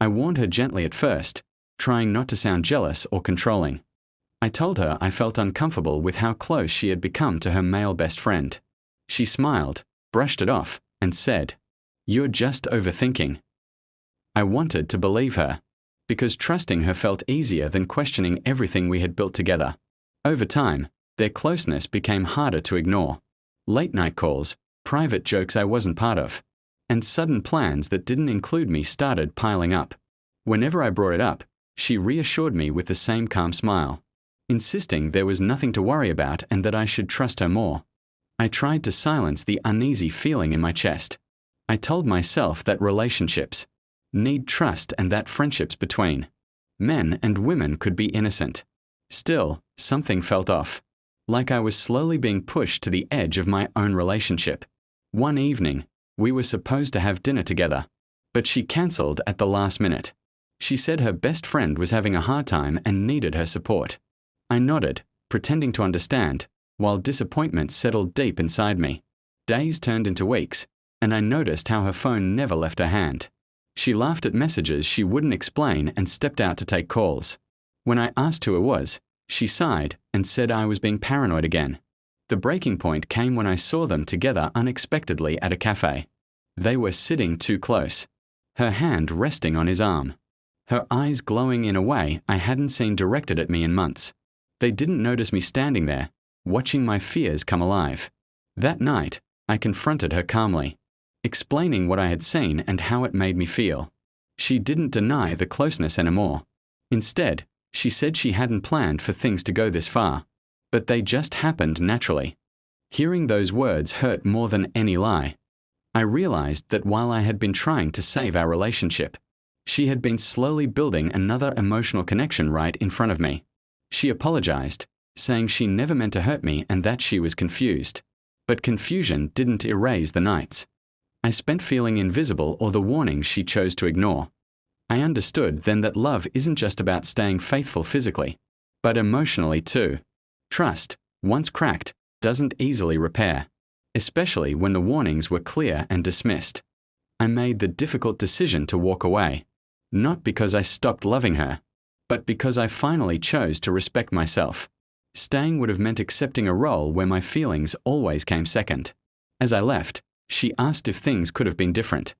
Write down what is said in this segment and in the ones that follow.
I warned her gently at first, trying not to sound jealous or controlling. I told her I felt uncomfortable with how close she had become to her male best friend. She smiled, brushed it off, and said, "You're just overthinking." I wanted to believe her, because trusting her felt easier than questioning everything we had built together. Over time, their closeness became harder to ignore. Late-night calls, private jokes I wasn't part of, and sudden plans that didn't include me started piling up. Whenever I brought it up, she reassured me with the same calm smile, insisting there was nothing to worry about and that I should trust her more. I tried to silence the uneasy feeling in my chest. I told myself that relationships need trust and that friendships between men and women could be innocent. Still, something felt off, like I was slowly being pushed to the edge of my own relationship. One evening, we were supposed to have dinner together, but she cancelled at the last minute. She said her best friend was having a hard time and needed her support. I nodded, pretending to understand, while disappointment settled deep inside me. Days turned into weeks, and I noticed how her phone never left her hand. She laughed at messages she wouldn't explain and stepped out to take calls. When I asked who it was, she sighed and said I was being paranoid again. The breaking point came when I saw them together unexpectedly at a cafe. They were sitting too close, her hand resting on his arm, her eyes glowing in a way I hadn't seen directed at me in months. They didn't notice me standing there, watching my fears come alive. That night, I confronted her calmly, explaining what I had seen and how it made me feel. She didn't deny the closeness anymore. Instead, she said she hadn't planned for things to go this far, but they just happened naturally. Hearing those words hurt more than any lie. I realized that while I had been trying to save our relationship, she had been slowly building another emotional connection right in front of me. She apologized, saying she never meant to hurt me and that she was confused. But confusion didn't erase the nights I spent feeling invisible or the warnings she chose to ignore. I understood then that love isn't just about staying faithful physically, but emotionally too. Trust, once cracked, doesn't easily repair, especially when the warnings were clear and dismissed. I made the difficult decision to walk away, not because I stopped loving her, but because I finally chose to respect myself. Staying would have meant accepting a role where my feelings always came second. As I left, she asked if things could have been different.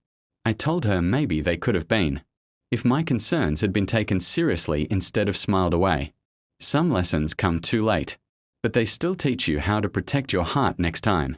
I told her maybe they could have been, if my concerns had been taken seriously instead of smiled away. Some lessons come too late, but they still teach you how to protect your heart next time.